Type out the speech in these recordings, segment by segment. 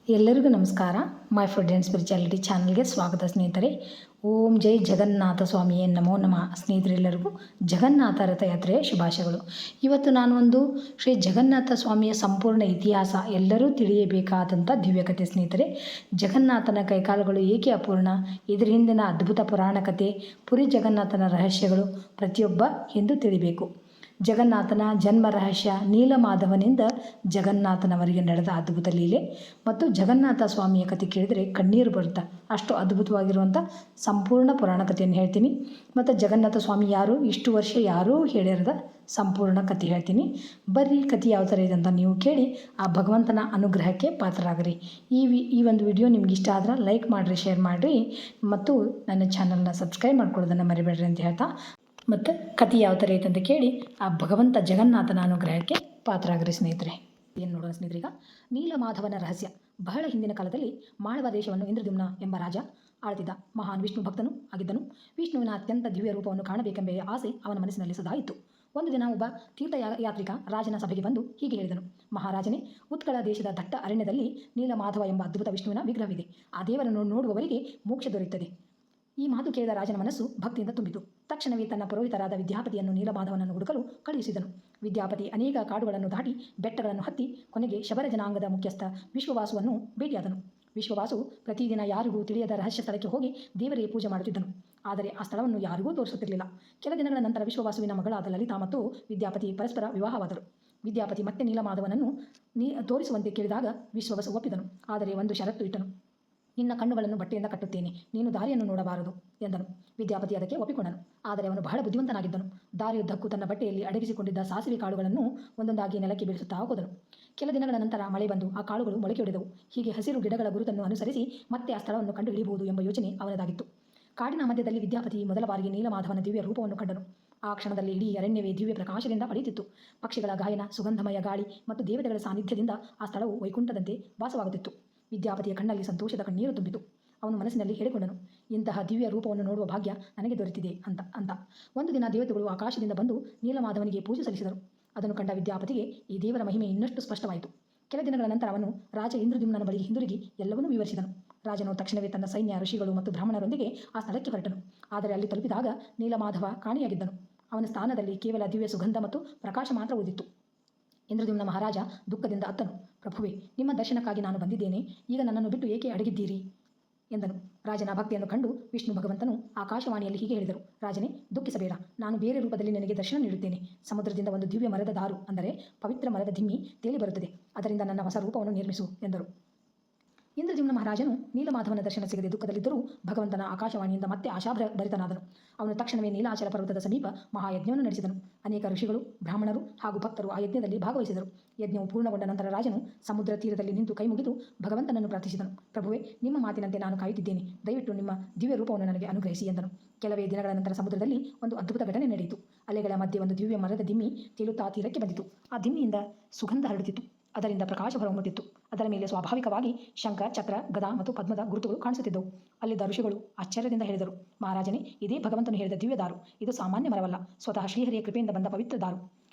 ಎಲ್ಲರಿಗೂ ನಮಸ್ಕಾರ. My food and spirituality ಚಾನಲ್ಗೆ ಸ್ವಾಗತ ಸ್ನೇಹಿತರೆ. ಓಂ ಜೈ ಜಗನ್ನಾಥ ಸ್ವಾಮಿಯೇ ನಮೋ ನಮಃ. ಸ್ನೇಹಿತರೆಲ್ಲರಿಗೂ ಜಗನ್ನಾಥ ರಥಯಾತ್ರೆಯ ಶುಭಾಶಯಗಳು. ಇವತ್ತು ನಾನು ಒಂದು ಶ್ರೀ ಜಗನ್ನಾಥ ಸ್ವಾಮಿಯ ಸಂಪೂರ್ಣ ಇತಿಹಾಸ, ಎಲ್ಲರೂ ತಿಳಿಯಬೇಕಾದಂಥ ದಿವ್ಯಕಥೆ ಸ್ನೇಹಿತರೆ. ಜಗನ್ನಾಥನ ಕೈಕಾಲುಗಳು ಏಕೆ ಅಪೂರ್ಣ, ಇದರ ಹಿಂದಿನ ಅದ್ಭುತ ಪುರಾಣ ಕಥೆ, ಪುರಿ ಜಗನ್ನಾಥನ ರಹಸ್ಯಗಳು ಪ್ರತಿಯೊಬ್ಬ ಹಿಂದೂ ತಿಳಿಬೇಕು. ಜಗನ್ನಾಥನ ಜನ್ಮ ರಹಸ್ಯ, ನೀಲಮಾಧವನಿಂದ ಜಗನ್ನಾಥನವರೆಗೆ ನಡೆದ ಅದ್ಭುತ ಲೀಲೆ ಮತ್ತು ಜಗನ್ನಾಥ ಸ್ವಾಮಿಯ ಕಥೆ ಕೇಳಿದರೆ ಕಣ್ಣೀರು ಬರುತ್ತೆ. ಅಷ್ಟು ಅದ್ಭುತವಾಗಿರುವಂಥ ಸಂಪೂರ್ಣ ಪುರಾಣ ಕಥೆಯನ್ನು ಹೇಳ್ತೀನಿ. ಮತ್ತು ಜಗನ್ನಾಥ ಸ್ವಾಮಿ ಯಾರು, ಇಷ್ಟು ವರ್ಷ ಯಾರೂ ಹೇಳಿರದ ಸಂಪೂರ್ಣ ಕಥೆ ಹೇಳ್ತೀನಿ. ಬರ್ರಿ, ಕಥೆ ಯಾವ ಥರ ಇದೆ ಅಂತ ನೀವು ಕೇಳಿ ಆ ಭಗವಂತನ ಅನುಗ್ರಹಕ್ಕೆ ಪಾತ್ರರಾಗ್ರಿ. ಈ ಒಂದು ವಿಡಿಯೋ ನಿಮ್ಗೆ ಇಷ್ಟ ಆದ್ರೆ ಲೈಕ್ ಮಾಡಿರಿ, ಶೇರ್ ಮಾಡಿರಿ ಮತ್ತು ನನ್ನ ಚಾನಲ್ನ ಸಬ್ಸ್ಕ್ರೈಬ್ ಮಾಡ್ಕೊಳ್ಳೋದನ್ನು ಮರಿಬೇಡ್ರಿ ಅಂತ ಹೇಳ್ತಾ, ಮತ್ತು ಕಥೆ ಯಾವ ಥರ ಐತೆ ಅಂತ ಕೇಳಿ ಆ ಭಗವಂತ ಜಗನ್ನಾಥನ ಅನುಗ್ರಹಕ್ಕೆ ಪಾತ್ರರಾಗ್ರಿ ಸ್ನೇಹಿತರೆ. ಏನು ನೋಡೋಣ ಸ್ನೇಹಿತರೆ. ಈಗ ನೀಲಮಾಧವನ ರಹಸ್ಯ. ಬಹಳ ಹಿಂದಿನ ಕಾಲದಲ್ಲಿ ಮಾಳವ ದೇಶವನ್ನು ಇಂದ್ರದ್ಯುಮ್ನ ಎಂಬ ರಾಜ ಆಳ್ತಿದ್ದ. ಮಹಾನ್ ವಿಷ್ಣು ಭಕ್ತನು ಆಗಿದ್ದನು. ವಿಷ್ಣುವಿನ ಅತ್ಯಂತ ದಿವ್ಯ ರೂಪವನ್ನು ಕಾಣಬೇಕೆಂಬ ಆಸೆ ಅವನ ಮನಸ್ಸಿನಲ್ಲಿ ಸದಾ ಇತ್ತು. ಒಂದು ದಿನ ಒಬ್ಬ ತೀರ್ಥಯಾತ್ರಿಕ ರಾಜನ ಸಭೆಗೆ ಬಂದು ಹೀಗೆ ಹೇಳಿದನು: ಮಹಾರಾಜನೇ, ಉತ್ಕಳ ದೇಶದ ದಟ್ಟ ಅರಣ್ಯದಲ್ಲಿ ನೀಲಮಾಧವ ಎಂಬ ಅದ್ಭುತ ವಿಷ್ಣುವಿನ ವಿಗ್ರಹವಿದೆ. ಆ ದೇವರನ್ನು ನೋಡುವವರಿಗೆ ಮೋಕ್ಷ ದೊರೆಯುತ್ತದೆ. ಈ ಮಾತು ಕೇಳಿದ ರಾಜನ ಮನಸ್ಸು ಭಕ್ತಿಯಿಂದ ತುಂಬಿತು. ತಕ್ಷಣವೇ ತನ್ನ ಪುರೋಹಿತರಾದ ವಿದ್ಯಾಪತಿಯನ್ನು ನೀಲಮಾಧವನನ್ನು ಹುಡುಕಲು ಕಳುಹಿಸಿದನು. ವಿದ್ಯಾಪತಿ ಅನೇಕ ಕಾಡುಗಳನ್ನು ದಾಟಿ ಬೆಟ್ಟಗಳನ್ನು ಹತ್ತಿ ಕೊನೆಗೆ ಶಬರ ಜನಾಂಗದ ಮುಖ್ಯಸ್ಥ ವಿಶ್ವವಾಸುವನ್ನು ಭೇಟಿಯಾದನು. ವಿಶ್ವವಾಸು ಪ್ರತಿದಿನ ಯಾರಿಗೂ ತಿಳಿಯದ ರಹಸ್ಯ ಸ್ಥಳಕ್ಕೆ ಹೋಗಿ ದೇವರೇ ಪೂಜೆ ಮಾಡುತ್ತಿದ್ದನು. ಆದರೆ ಆ ಸ್ಥಳವನ್ನು ಯಾರಿಗೂ ತೋರಿಸುತ್ತಿರಲಿಲ್ಲ. ಕೆಲ ದಿನಗಳ ನಂತರ ವಿಶ್ವವಾಸುವಿನ ಮಗಳಾದ ಲಲಿತಾ ಮತ್ತು ವಿದ್ಯಾಪತಿ ಪರಸ್ಪರ ವಿವಾಹವಾದರು. ವಿದ್ಯಾಪತಿ ಮತ್ತೆ ನೀಲಮಾಧವನನ್ನು ತೋರಿಸುವಂತೆ ಕೇಳಿದಾಗ ವಿಶ್ವವಾಸು ಒಪ್ಪಿದನು. ಆದರೆ ಒಂದು ಷರತ್ತು ಇಟ್ಟನು: ನಿನ್ನ ಕಣ್ಣುಗಳನ್ನು ಬಟ್ಟೆಯಿಂದ ಕಟ್ಟುತ್ತೇನೆ, ನೀನು ದಾರಿಯನ್ನು ನೋಡಬಾರದು ಎಂದನು. ವಿದ್ಯಾಪತಿ ಅದಕ್ಕೆ ಒಪ್ಪಿಕೊಂಡನು. ಆದರೆ ಅವನು ಬಹಳ ಬುದ್ಧಿವಂತನಾಗಿದ್ದನು. ದಾರಿಯುದ್ದಕ್ಕೂ ತನ್ನ ಬಟ್ಟೆಯಲ್ಲಿ ಅಡಗಿಸಿಕೊಂಡಿದ್ದ ಸಾಸಿವೆ ಕಾಳುಗಳನ್ನು ಒಂದೊಂದಾಗಿ ನೆಲಕ್ಕೆ ಬೀಳಿಸುತ್ತಾ ಹೋದನು. ಕೆಲ ದಿನಗಳ ನಂತರ ಮಳೆ ಬಂದು ಆ ಕಾಳುಗಳು ಮೊಳಕೆಯೊಡೆದವು. ಹೀಗೆ ಹಸಿರು ಗಿಡಗಳ ಗುರುತನ್ನು ಅನುಸರಿಸಿ ಮತ್ತೆ ಆ ಸ್ಥಳವನ್ನು ಕಂಡುಹಿಡಿಯಬಹುದು ಎಂಬ ಯೋಚನೆ ಅವನದಾಗಿತ್ತು. ಕಾಡಿನ ಮಧ್ಯದಲ್ಲಿ ವಿದ್ಯಾಪತಿ ಮೊದಲ ಬಾರಿಗೆ ನೀಲಮಾಧವನ ದಿವ್ಯ ರೂಪವನ್ನು ಕಂಡನು. ಆ ಕ್ಷಣದಲ್ಲಿ ಇಡೀ ಅರಣ್ಯವೇ ದಿವ್ಯ ಪ್ರಕಾಶದಿಂದ ಹೊಳೆಯುತ್ತಿತ್ತು. ಪಕ್ಷಿಗಳ ಗಾಯನ, ಸುಗಂಧಮಯ ಗಾಳಿ ಮತ್ತು ದೇವತೆಗಳ ಸಾನ್ನಿಧ್ಯದಿಂದ ಆ ಸ್ಥಳವು ವೈಕುಂಠದಂತೆ ವಾಸವಾಗುತ್ತಿತ್ತು. ವಿದ್ಯಾಪತಿಯ ಕಣ್ಣಲ್ಲಿ ಸಂತೋಷದ ಕಣ್ಣೀರು ತುಂಬಿತು. ಅವನು ಮನಸ್ಸಿನಲ್ಲಿ ಹೇಳಿಕೊಂಡನು: ಇಂತಹ ದಿವ್ಯ ರೂಪವನ್ನು ನೋಡುವ ಭಾಗ್ಯ ನನಗೆ ದೊರೆತಿದೆ ಅಂತ. ಒಂದು ದಿನ ದೇವತೆಗಳು ಆಕಾಶದಿಂದ ಬಂದು ನೀಲಮಾಧವನಿಗೆ ಪೂಜೆ ಸಲ್ಲಿಸಿದರು. ಅದನ್ನು ಕಂಡ ವಿದ್ಯಾಪತಿಗೆ ಈ ದೇವರ ಮಹಿಮೆ ಇನ್ನಷ್ಟು ಸ್ಪಷ್ಟವಾಯಿತು. ಕೆಲ ದಿನಗಳ ನಂತರ ಅವನು ರಾಜ ಇಂದ್ರದ್ಯುಮ್ನನ ಬಳಿಗೆ ಹಿಂದಿರುಗಿ ಎಲ್ಲವನ್ನೂ ವಿವರಿಸಿದನು. ರಾಜನು ತಕ್ಷಣವೇ ತನ್ನ ಸೈನ್ಯ, ಋಷಿಗಳು ಮತ್ತು ಬ್ರಾಹ್ಮಣರೊಂದಿಗೆ ಆ ಸ್ಥಳಕ್ಕೆ ಹೊರಟನು. ಆದರೆ ಅಲ್ಲಿ ತಲುಪಿದಾಗ ನೀಲಮಾಧವ ಕಾಣೆಯಾಗಿದ್ದನು. ಅವನ ಸ್ಥಾನದಲ್ಲಿ ಕೇವಲ ದಿವ್ಯ ಸುಗಂಧ ಮತ್ತು ಪ್ರಕಾಶ ಮಾತ್ರ ಉಳಿದಿತ್ತು. ಇಂದ್ರದ್ಯುಮ್ನ ಮಹಾರಾಜ ದುಃಖದಿಂದ ಅತ್ತನು: ಪ್ರಭುವೇ, ನಿಮ್ಮ ದರ್ಶನಕ್ಕಾಗಿ ನಾನು ಬಂದಿದ್ದೇನೆ. ಈಗ ನನ್ನನ್ನು ಬಿಟ್ಟು ಏಕೆ ಅಡಗಿದ್ದೀರಿ ಎಂದನು. ರಾಜನ ಭಕ್ತಿಯನ್ನು ಕಂಡು ವಿಷ್ಣು ಭಗವಂತನು ಆಕಾಶವಾಣಿಯಲ್ಲಿ ಹೀಗೆ ಹೇಳಿದರು: ರಾಜನೇ, ದುಃಖಿಸಬೇಡ. ನಾನು ಬೇರೆ ರೂಪದಲ್ಲಿ ನಿನಗೆ ದರ್ಶನ ನೀಡುತ್ತೇನೆ. ಸಮುದ್ರದಿಂದ ಒಂದು ದಿವ್ಯ ಮರದ ದಾರು, ಅಂದರೆ ಪವಿತ್ರ ಮರದ ದಿಮ್ಮಿ ತೇಲಿ ಬರುತ್ತದೆ. ಅದರಿಂದ ನನ್ನ ಹೊಸ ರೂಪವನ್ನು ನಿರ್ಮಿಸು ಎಂದರು. ಇಂದ್ರದ್ಯುಮ್ನ ಮಹಾರಾಜನು ನೀಲಮಾಧವನ ದರ್ಶನ ಸಿಗದೆ ದುಃಖದಲ್ಲಿದ್ದರೂ ಭಗವಂತನ ಆಕಾಶವಾಣಿಯಿಂದ ಮತ್ತೆ ಆಶಾಭರಿತನಾದನು. ಅವನು ತಕ್ಷಣವೇ ನೀಲಾಚಲ ಪರ್ವತದ ಸಮೀಪ ಮಹಾಯಜ್ಞವನ್ನು ನಡೆಸಿದನು. ಅನೇಕ ಋಷಿಗಳು, ಬ್ರಾಹ್ಮಣರು ಹಾಗೂ ಭಕ್ತರು ಆ ಯಜ್ಞದಲ್ಲಿ ಭಾಗವಹಿಸಿದರು. ಯಜ್ಞವು ಪೂರ್ಣಗೊಂಡ ನಂತರ ರಾಜನು ಸಮುದ್ರ ತೀರದಲ್ಲಿ ನಿಂತು ಕೈಮುಗಿದು ಭಗವಂತನನ್ನು ಪ್ರಾರ್ಥಿಸಿದನು: ಪ್ರಭುವೇ, ನಿಮ್ಮ ಮಾತಿನಂತೆ ನಾನು ಕಾಯುತ್ತಿದ್ದೇನೆ. ದಯವಿಟ್ಟು ನಿಮ್ಮ ದಿವ್ಯ ರೂಪವನ್ನು ನನಗೆ ಅನುಗ್ರಹಿಸಿ ಎಂದನು. ಕೆಲವೇ ದಿನಗಳ ನಂತರ ಸಮುದ್ರದಲ್ಲಿ ಒಂದು ಅದ್ಭುತ ಘಟನೆ ನಡೆಯಿತು. ಅಲೆಗಳ ಮಧ್ಯೆ ಒಂದು ದಿವ್ಯ ಮರದ ದಿಮ್ಮಿ ತೇಲುತ್ತಾ ತೀರಕ್ಕೆ ಬಂದಿತು. ಆ ದಿಮ್ಮಿಯಿಂದ ಸುಗಂಧ ಹರಡುತ್ತಿತ್ತು. ಅದರಿಂದ ಪ್ರಕಾಶ ಹೊರಹೊಮ್ಮುತ್ತಿತ್ತು. ಅದರ ಮೇಲೆ ಸ್ವಾಭಾವಿಕವಾಗಿ ಶಂಖ, ಚಕ್ರ, ಗದಾ ಮತ್ತು ಪದ್ಮದ ಗುರುತುಗಳು ಕಾಣಿಸುತ್ತಿದ್ದವು. ಅಲ್ಲಿದ್ದ ಋಷಿಗಳು ಆಶ್ಚರ್ಯದಿಂದ ಹೇಳಿದರು: ಮಹಾರಾಜನೇ, ಇದೇ ಭಗವಂತನು ಹೇಳಿದ ದಿವ್ಯ ದಾರು. ಇದು ಸಾಮಾನ್ಯ ಮರವಲ್ಲ, ಸ್ವತಃ ಶ್ರೀಹರಿಯ ಕೃಪೆಯಿಂದ ಬಂದ ಪವಿತ್ರ ದಾರು.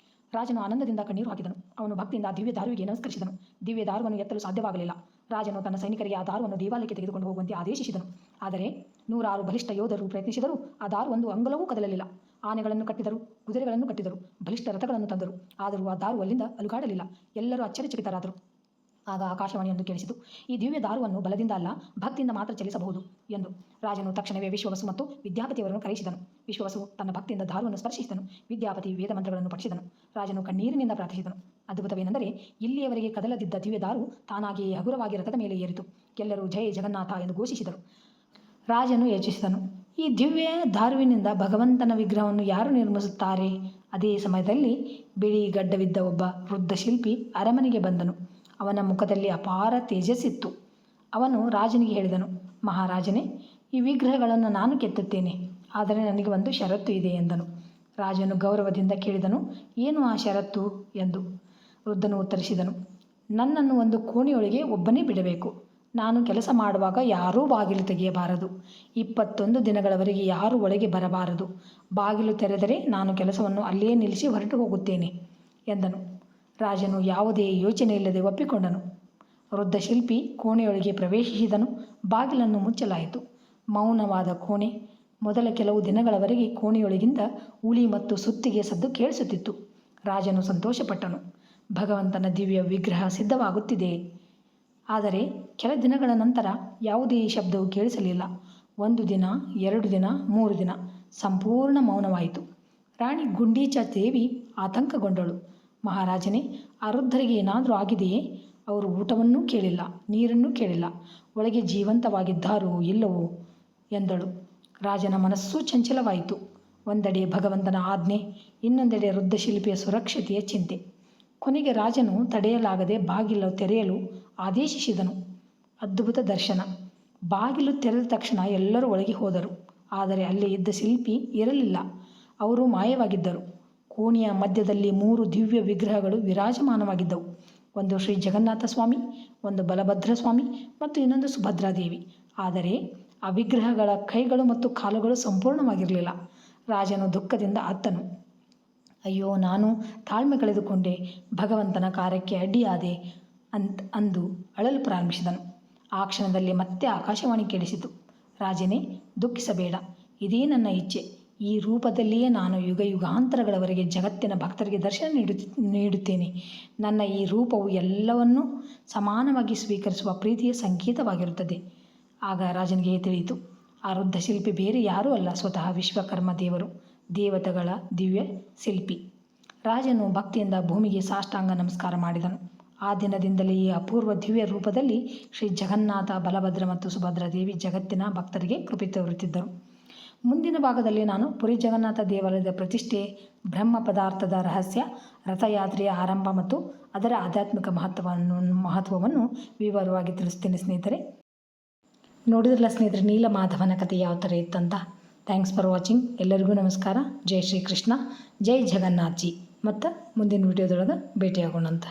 ರಾಜನು ಆನಂದದಿಂದ ಕಣ್ಣೀರು ಹಾಕಿದನು. ಅವನು ಭಕ್ತಿಯಿಂದ ಆ ದಿವ್ಯ ದಾರುವಿಗೆ ನಮಸ್ಕರಿಸಿದನು. ದಿವ್ಯ ದಾರುವನ್ನು ಎತ್ತಲು ಸಾಧ್ಯವಾಗಲಿಲ್ಲ. ರಾಜನು ತನ್ನ ಸೈನಿಕರಿಗೆ ಆ ದಾರುವನ್ನು ದೇವಾಲಯಕ್ಕೆ ತೆಗೆದುಕೊಂಡು ಹೋಗುವಂತೆ ಆದೇಶಿಸಿದನು. ಆದರೆ 106 ಬಲಿಷ್ಠ ಯೋಧರು ಪ್ರಯತ್ನಿಸಿದರೂ ಆ ದಾರು ಒಂದು ಅಂಗುಲವೂ ಕದಲಲಿಲ್ಲ. ಆನೆಗಳನ್ನು ಕಟ್ಟಿದರು, ಕುದುರೆಗಳನ್ನು ಕಟ್ಟಿದರು, ಬಲಿಷ್ಠ ರಥಗಳನ್ನು ತಂದರು. ಆದರೂ ಆ ದಾರು ಅಲ್ಲಿಂದ ಅಲುಗಾಡಲಿಲ್ಲ. ಎಲ್ಲರೂ ಆಶ್ಚರ್ಯಚಕಿತರಾದರು. ಆಗ ಆಕಾಶವಾಣಿಯೊಂದು ಕೇಳಿಸಿತು: ಈ ದಿವ್ಯ ದಾರುವನ್ನು ಬಲದಿಂದ ಅಲ್ಲ, ಭಕ್ತಿಯಿಂದ ಮಾತ್ರ ಚಲಿಸಬಹುದು ಎಂದು. ರಾಜನು ತಕ್ಷಣವೇ ವಿಶ್ವವಸು ಮತ್ತು ವಿದ್ಯಾಪತಿಯವರನ್ನು ಕರೆಯಿಸಿದನು. ವಿಶ್ವವಸು ತನ್ನ ಭಕ್ತಿಯಿಂದ ದಾರುವನ್ನು ಸ್ಪರ್ಶಿಸಿದನು. ವಿದ್ಯಾಪತಿ ವೇದ ಮಂತ್ರಗಳನ್ನು ಪಠಿಸಿದನು. ರಾಜನು ಕಣ್ಣೀರಿನಿಂದ ಪ್ರಾರ್ಥಿಸಿದನು. ಅದ್ಭುತವೇನೆಂದರೆ, ಇಲ್ಲಿಯವರೆಗೆ ಕದಲದಿದ್ದ ದಿವ್ಯ ದಾರು ತಾನಾಗಿಯೇ ಹಗುರವಾಗಿ ರಥದ ಮೇಲೆ ಏರಿತು. ಎಲ್ಲರೂ ಜಯ ಜಗನ್ನಾಥ ಎಂದು ಘೋಷಿಸಿದರು. ರಾಜನು ಯೋಚಿಸಿದನು: ಈ ದಿವ್ಯ ದಾರುವಿನಿಂದ ಭಗವಂತನ ವಿಗ್ರಹವನ್ನು ಯಾರು ನಿರ್ಮಿಸುತ್ತಾರೆ? ಅದೇ ಸಮಯದಲ್ಲಿ ಬಿಳಿ ಗಡ್ಡವಿದ್ದ ಒಬ್ಬ ವೃದ್ಧ ಶಿಲ್ಪಿ ಅರಮನೆಗೆ ಬಂದನು. ಅವನ ಮುಖದಲ್ಲಿ ಅಪಾರ ತೇಜಸ್ಸಿತ್ತು. ಅವನು ರಾಜನಿಗೆ ಹೇಳಿದನು: ಮಹಾರಾಜನೇ, ಈ ವಿಗ್ರಹಗಳನ್ನು ನಾನು ಕೆತ್ತುತ್ತೇನೆ, ಆದರೆ ನನಗೆ ಒಂದು ಷರತ್ತು ಇದೆ ಎಂದನು. ರಾಜನು ಗೌರವದಿಂದ ಕೇಳಿದನು: ಏನು ಆ ಷರತ್ತು ಎಂದು. ವೃದ್ಧನು ಉತ್ತರಿಸಿದನು: ನನ್ನನ್ನು ಒಂದು ಕೋಣೆಯೊಳಗೆ ಒಬ್ಬನೇ ಬಿಡಬೇಕು. ನಾನು ಕೆಲಸ ಮಾಡುವಾಗ ಯಾರೂ ಬಾಗಿಲು ತೆಗೆಯಬಾರದು. 21 ದಿನಗಳವರೆಗೆ ಯಾರೂ ಒಳಗೆ ಬರಬಾರದು. ಬಾಗಿಲು ತೆರೆದರೆ ನಾನು ಕೆಲಸವನ್ನು ಅಲ್ಲೇ ನಿಲ್ಲಿಸಿ ಹೊರಟು ಹೋಗುತ್ತೇನೆ ಎಂದನು. ರಾಜನು ಯಾವುದೇ ಯೋಚನೆ ಇಲ್ಲದೆ ಒಪ್ಪಿಕೊಂಡನು. ವೃದ್ಧ ಶಿಲ್ಪಿ ಕೋಣೆಯೊಳಗೆ ಪ್ರವೇಶಿಸಿದನು. ಬಾಗಿಲನ್ನು ಮುಚ್ಚಲಾಯಿತು. ಮೌನವಾದ ಕೋಣೆ. ಮೊದಲ ಕೆಲವು ದಿನಗಳವರೆಗೆ ಕೋಣೆಯೊಳಗಿಂದ ಉಳಿ ಮತ್ತು ಸುತ್ತಿಗೆ ಸದ್ದು ಕೇಳಿಸುತ್ತಿತ್ತು. ರಾಜನು ಸಂತೋಷಪಟ್ಟನು. ಭಗವಂತನ ದಿವ್ಯ ವಿಗ್ರಹ ಸಿದ್ಧವಾಗುತ್ತಿದೆ. ಆದರೆ ಕೆಲ ದಿನಗಳ ನಂತರ ಯಾವುದೇ ಶಬ್ದವು ಕೇಳಿಸಲಿಲ್ಲ. 1 ದಿನ, 2 ದಿನ, 3 ದಿನ ಸಂಪೂರ್ಣ ಮೌನವಾಯಿತು. ರಾಣಿ ಗುಂಡೀಚಾ ದೇವಿ ಆತಂಕಗೊಂಡಳು. ಮಹಾರಾಜನೇ, ಆ ವೃದ್ಧರಿಗೆ ಏನಾದರೂ ಆಗಿದೆಯೇ? ಅವರು ಊಟವನ್ನೂ ಕೇಳಿಲ್ಲ, ನೀರನ್ನೂ ಕೇಳಿಲ್ಲ. ಒಳಗೆ ಜೀವಂತವಾಗಿದ್ದಾರೋ ಇಲ್ಲವೋ ಎಂದಳು. ರಾಜನ ಮನಸ್ಸು ಚಂಚಲವಾಯಿತು. ಒಂದೆಡೆ ಭಗವಂತನ ಆಜ್ಞೆ, ಇನ್ನೊಂದೆಡೆ ವೃದ್ಧ ಶಿಲ್ಪಿಯ ಸುರಕ್ಷತೆಯ ಚಿಂತೆ. ಕೊನೆಗೆ ರಾಜನು ತಡೆಯಲಾಗದೆ ಬಾಗಿಲು ತೆರೆಯಲು ಆದೇಶಿಸಿದನು. ಅದ್ಭುತ ದರ್ಶನ. ಬಾಗಿಲು ತೆರೆದ ತಕ್ಷಣ ಎಲ್ಲರೂ ಒಳಗೆ ಹೋದರು. ಆದರೆ ಅಲ್ಲಿ ಇದ್ದ ಶಿಲ್ಪಿ ಇರಲಿಲ್ಲ. ಅವರು ಮಾಯವಾಗಿದ್ದರು. ಕೋಣೆಯ ಮಧ್ಯದಲ್ಲಿ 3 ದಿವ್ಯ ವಿಗ್ರಹಗಳು ವಿರಾಜಮಾನವಾಗಿದ್ದವು. ಒಂದು ಶ್ರೀ ಜಗನ್ನಾಥ ಸ್ವಾಮಿ, ಒಂದು ಬಲಭದ್ರ ಸ್ವಾಮಿ ಮತ್ತು ಇನ್ನೊಂದು ಸುಭದ್ರಾದೇವಿ. ಆದರೆ ಆ ವಿಗ್ರಹಗಳ ಕೈಗಳು ಮತ್ತು ಕಾಲುಗಳು ಸಂಪೂರ್ಣವಾಗಿರಲಿಲ್ಲ. ರಾಜನು ದುಃಖದಿಂದ ಅತ್ತನು. ಅಯ್ಯೋ, ನಾನು ತಾಳ್ಮೆ ಕಳೆದುಕೊಂಡೆ, ಭಗವಂತನ ಕಾರ್ಯಕ್ಕೆ ಅಡ್ಡಿಯಾದೆ ಅಂದು ಅಳಲು ಪ್ರಾರಂಭಿಸಿದನು. ಆ ಕ್ಷಣದಲ್ಲಿ ಮತ್ತೆ ಆಕಾಶವಾಣಿ ಕೇಳಿಸಿತು. ರಾಜನೇ, ದುಃಖಿಸಬೇಡ. ಇದೇ ನನ್ನ ಇಚ್ಛೆ. ಈ ರೂಪದಲ್ಲಿಯೇ ನಾನು ಯುಗಾಂತರಗಳವರೆಗೆ ಜಗತ್ತಿನ ಭಕ್ತರಿಗೆ ದರ್ಶನ ನೀಡುತ್ತೇನೆ. ನನ್ನ ಈ ರೂಪವು ಎಲ್ಲವನ್ನೂ ಸಮಾನವಾಗಿ ಸ್ವೀಕರಿಸುವ ಪ್ರೀತಿಯ ಸಂಕೇತವಾಗಿರುತ್ತದೆ. ಆಗ ರಾಜನಿಗೆ ತಿಳಿಯಿತು, ಆ ವೃದ್ಧ ಶಿಲ್ಪಿ ಬೇರೆ ಯಾರೂ ಅಲ್ಲ, ಸ್ವತಃ ವಿಶ್ವಕರ್ಮ ದೇವರು, ದೇವತೆಗಳ ದಿವ್ಯ ಶಿಲ್ಪಿ. ರಾಜನು ಭಕ್ತಿಯಿಂದ ಭೂಮಿಗೆ ಸಾಷ್ಟಾಂಗ ನಮಸ್ಕಾರ ಮಾಡಿದನು. ಆ ದಿನದಿಂದಲೇ ಈ ಅಪೂರ್ವ ದಿವ್ಯ ರೂಪದಲ್ಲಿ ಶ್ರೀ ಜಗನ್ನಾಥ, ಬಲಭದ್ರ ಮತ್ತು ಸುಭದ್ರಾದೇವಿ ಜಗತ್ತಿನ ಭಕ್ತರಿಗೆ ಕೃಪೆ ತೋರುತ್ತಿದ್ದರು. ಮುಂದಿನ ಭಾಗದಲ್ಲಿ ನಾನು ಪುರಿ ಜಗನ್ನಾಥ ದೇವಾಲಯದ ಪ್ರತಿಷ್ಠೆ, ಬ್ರಹ್ಮ ಪದಾರ್ಥದ ರಹಸ್ಯ, ರಥಯಾತ್ರೆಯ ಆರಂಭ ಮತ್ತು ಅದರ ಆಧ್ಯಾತ್ಮಿಕ ಮಹತ್ವವನ್ನು ವಿವರವಾಗಿ ತಿಳಿಸ್ತೀನಿ ಸ್ನೇಹಿತರೆ. ನೋಡಿದ್ರಲ್ಲ ಸ್ನೇಹಿತರೆ, ನೀಲಮಾಧವನ ಕಥೆ ಯಾವ ಥರ ಇತ್ತಂತ. Thanks for watching. ಎಲ್ಲರಿಗೂ ನಮಸ್ಕಾರ. ಜೈ ಶ್ರೀ ಕೃಷ್ಣ, ಜೈ ಜಗನ್ನಾಥ್ ಜಿ. ಮತ್ತು ಮುಂದಿನ ವಿಡಿಯೋದೊಳಗೆ ಭೇಟಿಯಾಗೋಣಂತ.